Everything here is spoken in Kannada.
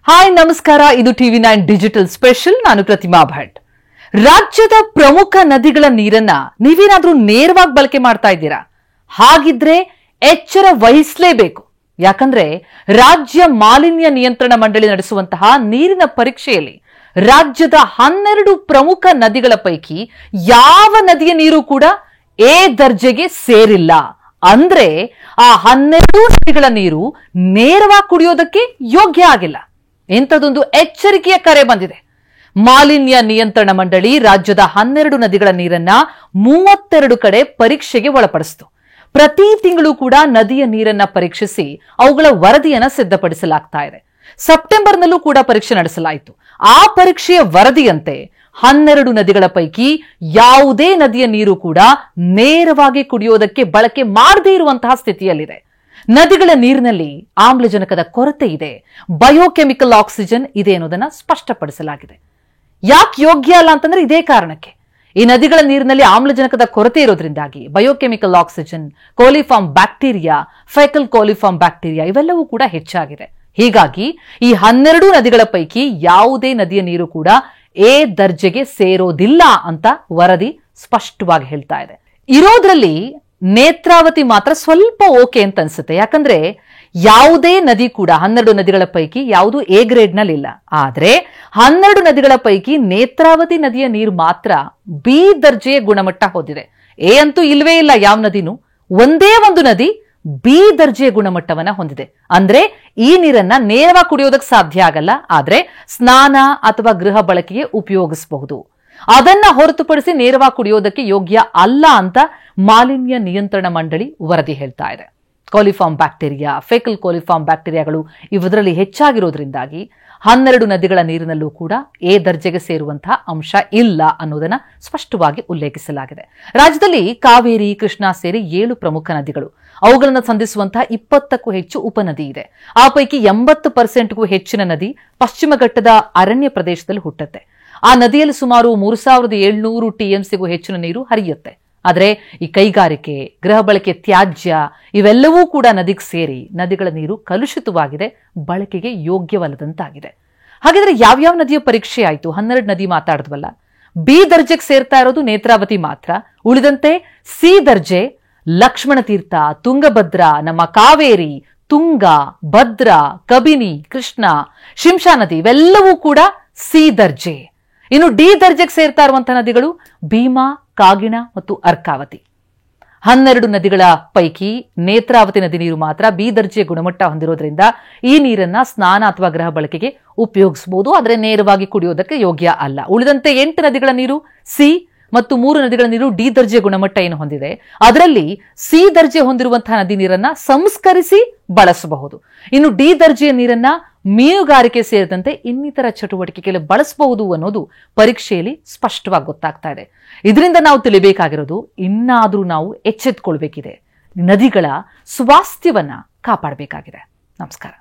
ಹಾಯ್ ನಮಸ್ಕಾರ, ಇದು TV9 ಡಿಜಿಟಲ್ ಸ್ಪೆಷಲ್. ನಾನು ಪ್ರತಿಮಾ ಭಟ್. ರಾಜ್ಯದ ಪ್ರಮುಖ ನದಿಗಳ ನೀರನ್ನ ನೀವೇನಾದ್ರೂ ನೇರವಾಗಿ ಬಳಕೆ ಮಾಡ್ತಾ ಇದ್ದೀರಾ? ಹಾಗಿದ್ರೆ ಎಚ್ಚರ ವಹಿಸಲೇಬೇಕು. ಯಾಕಂದ್ರೆ ರಾಜ್ಯ ಮಾಲಿನ್ಯ ನಿಯಂತ್ರಣ ಮಂಡಳಿ ನಡೆಸುವಂತಹ ನೀರಿನ ಪರೀಕ್ಷೆಯಲ್ಲಿ ರಾಜ್ಯದ 12 ಪ್ರಮುಖ ನದಿಗಳ ಪೈಕಿ ಯಾವ ನದಿಯ ನೀರು ಕೂಡ ಎ ದರ್ಜೆಗೆ ಸೇರಿಲ್ಲ. ಅಂದ್ರೆ ಆ 12 ನದಿಗಳ ನೀರು ನೇರವಾಗಿ ಕುಡಿಯೋದಕ್ಕೆ ಯೋಗ್ಯ ಆಗಿಲ್ಲ. ಇಂಥದೊಂದು ಎಚ್ಚರಿಕೆಯ ಕರೆ ಬಂದಿದೆ. ಮಾಲಿನ್ಯ ನಿಯಂತ್ರಣ ಮಂಡಳಿ ರಾಜ್ಯದ 12 ನದಿಗಳ ನೀರನ್ನ 32 ಕಡೆ ಪರೀಕ್ಷೆಗೆ ಒಳಪಡಿಸಿತು. ಪ್ರತಿ ತಿಂಗಳು ಕೂಡ ನದಿಯ ನೀರನ್ನ ಪರೀಕ್ಷಿಸಿ ಅವುಗಳ ವರದಿಯನ್ನ ಸಿದ್ಧಪಡಿಸಲಾಗ್ತಾ ಇದೆ. ಸೆಪ್ಟೆಂಬರ್ನಲ್ಲೂ ಕೂಡ ಪರೀಕ್ಷೆ ನಡೆಸಲಾಯಿತು. ಆ ಪರೀಕ್ಷೆಯ ವರದಿಯಂತೆ 12 ನದಿಗಳ ಪೈಕಿ ಯಾವುದೇ ನದಿಯ ನೀರು ಕೂಡ ನೇರವಾಗಿ ಕುಡಿಯೋದಕ್ಕೆ ಬಳಕೆ ಮಾಡದೇ ಇರುವಂತಹ ಸ್ಥಿತಿಯಲ್ಲಿದೆ. ನದಿಗಳ ನೀರಿನಲ್ಲಿ ಆಮ್ಲಜನಕದ ಕೊರತೆ ಇದೆ, ಬಯೋಕೆಮಿಕಲ್ ಆಕ್ಸಿಜನ್ ಇದೆ ಅನ್ನೋದನ್ನ ಸ್ಪಷ್ಟಪಡಿಸಲಾಗಿದೆ. ಯಾಕೆ ಯೋಗ್ಯ ಅಲ್ಲ ಅಂತಂದ್ರೆ ಇದೇ ಕಾರಣಕ್ಕೆ. ಈ ನದಿಗಳ ನೀರಿನಲ್ಲಿ ಆಮ್ಲಜನಕದ ಕೊರತೆ ಇರೋದ್ರಿಂದಾಗಿ biochemical oxygen, coliform bacteria, fecal coliform bacteria ಇವೆಲ್ಲವೂ ಕೂಡ ಹೆಚ್ಚಾಗಿದೆ. ಹೀಗಾಗಿ ಈ 12 ನದಿಗಳ ಪೈಕಿ ಯಾವುದೇ ನದಿಯ ನೀರು ಕೂಡ ಎ ದರ್ಜೆಗೆ ಸೇರೋದಿಲ್ಲ ಅಂತ ವರದಿ ಸ್ಪಷ್ಟವಾಗಿ ಹೇಳ್ತಾ ಇದೆ. ಇರೋದ್ರಲ್ಲಿ ನೇತ್ರಾವತಿ ಮಾತ್ರ ಸ್ವಲ್ಪ ಓಕೆ ಅಂತ ಅನ್ಸುತ್ತೆ. ಯಾಕಂದ್ರೆ ಯಾವುದೇ ನದಿ ಕೂಡ 12 ನದಿಗಳ ಪೈಕಿ ಯಾವುದು ಎ ಗ್ರೇಡ್ ನಲ್ಲಿ ಇಲ್ಲ. ಆದ್ರೆ 12 ನದಿಗಳ ಪೈಕಿ ನೇತ್ರಾವತಿ ನದಿಯ ನೀರು ಮಾತ್ರ ಬಿ ದರ್ಜೆಯ ಗುಣಮಟ್ಟ ಹೊಂದಿದೆ. ಎ ಅಂತೂ ಇಲ್ವೇ ಇಲ್ಲ ಯಾವ ನದಿನೂ. ಒಂದೇ ಒಂದು ನದಿ ಬಿ ದರ್ಜೆಯ ಗುಣಮಟ್ಟವನ್ನ ಹೊಂದಿದೆ. ಅಂದ್ರೆ ಈ ನೀರನ್ನ ನೇರವಾಗಿ ಕುಡಿಯೋದಕ್ಕೆ ಸಾಧ್ಯ ಆಗಲ್ಲ, ಆದ್ರೆ ಸ್ನಾನ ಅಥವಾ ಗೃಹ ಬಳಕೆಗೆ ಉಪಯೋಗಿಸಬಹುದು. ಅದನ್ನ ಹೊರತುಪಡಿಸಿ ನೇರವಾಗಿ ಕುಡಿಯೋದಕ್ಕೆ ಯೋಗ್ಯ ಅಲ್ಲ ಅಂತ ಮಾಲಿನ್ಯ ನಿಯಂತ್ರಣ ಮಂಡಳಿ ವರದಿ ಹೇಳ್ತಾ ಇದೆ. ಕೋಲಿಫಾರ್ಮ್ ಬ್ಯಾಕ್ಟೀರಿಯಾ, ಫೆಕಲ್ ಕೋಲಿಫಾರ್ಮ್ ಬ್ಯಾಕ್ಟೀರಿಯಾಗಳು ಇವರಲ್ಲಿ ಹೆಚ್ಚಾಗಿರೋದ್ರಿಂದಾಗಿ 12 ನದಿಗಳ ನೀರಿನಲ್ಲೂ ಕೂಡ ಎ ದರ್ಜೆಗೆ ಸೇರುವಂತಹ ಅಂಶ ಇಲ್ಲ ಅನ್ನೋದನ್ನ ಸ್ಪಷ್ಟವಾಗಿ ಉಲ್ಲೇಖಿಸಲಾಗಿದೆ. ರಾಜ್ಯದಲ್ಲಿ ಕಾವೇರಿ, ಕೃಷ್ಣಾ ಸೇರಿ 7 ಪ್ರಮುಖ ನದಿಗಳು, ಅವುಗಳನ್ನು ಸಂಧಿಸುವಂತಹ 20ಕ್ಕೂ ಹೆಚ್ಚು ಉಪನದಿ ಇದೆ. ಆ ಪೈಕಿ 80%ಗೂ ಹೆಚ್ಚಿನ ನದಿ ಪಶ್ಚಿಮ ಘಟ್ಟದ ಅರಣ್ಯ ಪ್ರದೇಶದಲ್ಲಿ ಹುಟ್ಟುತ್ತೆ. ಆ ನದಿಯಲ್ಲಿ ಸುಮಾರು 3700 TMCಗೂ ಹೆಚ್ಚಿನ ನೀರು ಹರಿಯುತ್ತೆ. ಆದರೆ ಈ ಕೈಗಾರಿಕೆ, ಗೃಹ ಬಳಕೆ ತ್ಯಾಜ್ಯ ಇವೆಲ್ಲವೂ ಕೂಡ ನದಿಗೆ ಸೇರಿ ನದಿಗಳ ನೀರು ಕಲುಷಿತವಾಗಿದೆ, ಬಳಕೆಗೆ ಯೋಗ್ಯವಲ್ಲದಂತಾಗಿದೆ. ಹಾಗಿದ್ರೆ ಯಾವ್ಯಾವ ನದಿಯ ಪರೀಕ್ಷೆ ಆಯಿತು? 12 ನದಿ ಮಾತಾಡಿದ್ವಲ್ಲ. ಬಿ ದರ್ಜೆಗೆ ಸೇರ್ತಾ ಇರೋದು ನೇತ್ರಾವತಿ ಮಾತ್ರ. ಉಳಿದಂತೆ ಸಿ ದರ್ಜೆ ಲಕ್ಷ್ಮಣ ತೀರ್ಥ, ತುಂಗಭದ್ರಾ, ನಮ್ಮ ಕಾವೇರಿ, ತುಂಗ, ಭದ್ರಾ, ಕಬಿನಿ, ಕೃಷ್ಣ, ಶಿಂಷಾ ನದಿ ಇವೆಲ್ಲವೂ ಕೂಡ ಸಿ ದರ್ಜೆ. ಇನ್ನು ಡಿ ದರ್ಜೆಗೆ ಸೇರ್ತಾ ಇರುವಂತಹ ನದಿಗಳು ಭೀಮಾ, ಕಾಗಿಣ ಮತ್ತು ಅರ್ಕಾವತಿ. 12 ನದಿಗಳ ಪೈಕಿ ನೇತ್ರಾವತಿ ನದಿ ನೀರು ಮಾತ್ರ ಬಿ ದರ್ಜೆಯ ಗುಣಮಟ್ಟ ಹೊಂದಿರೋದ್ರಿಂದ ಈ ನೀರನ್ನ ಸ್ನಾನ ಅಥವಾ ಗೃಹ ಬಳಕೆಗೆ ಉಪಯೋಗಿಸಬಹುದು, ಆದರೆ ನೇರವಾಗಿ ಕುಡಿಯೋದಕ್ಕೆ ಯೋಗ್ಯ ಅಲ್ಲ. ಉಳಿದಂತೆ 8 ನದಿಗಳ ನೀರು ಸಿ ಮತ್ತು 3 ನದಿಗಳ ನೀರು ಡಿ ದರ್ಜೆಯ ಗುಣಮಟ್ಟ ಏನು ಹೊಂದಿದೆ. ಅದರಲ್ಲಿ ಸಿ ದರ್ಜೆ ಹೊಂದಿರುವಂತಹ ನದಿ ನೀರನ್ನ ಸಂಸ್ಕರಿಸಿ ಬಳಸಬಹುದು. ಇನ್ನು ಡಿ ದರ್ಜೆಯ ನೀರನ್ನ ಮೀನುಗಾರಿಕೆ ಸೇರಿದಂತೆ ಇನ್ನಿತರ ಚಟುವಟಿಕೆಗೆ ಬಳಸಬಹುದು ಅನ್ನೋದು ಪರೀಕ್ಷೆಯಲ್ಲಿ ಸ್ಪಷ್ಟವಾಗಿ ಗೊತ್ತಾಗ್ತಾ ಇದೆ. ಇದರಿಂದ ನಾವು ತಿಳಿಬೇಕಾಗಿರೋದು, ಇನ್ನಾದ್ರೂ ನಾವು ಎಚ್ಚೆತ್ತುಕೊಳ್ಬೇಕಿದೆ. ನದಿಗಳ ಸ್ವಾಸ್ಥ್ಯವನ್ನ ಕಾಪಾಡಬೇಕಾಗಿದೆ. ನಮಸ್ಕಾರ.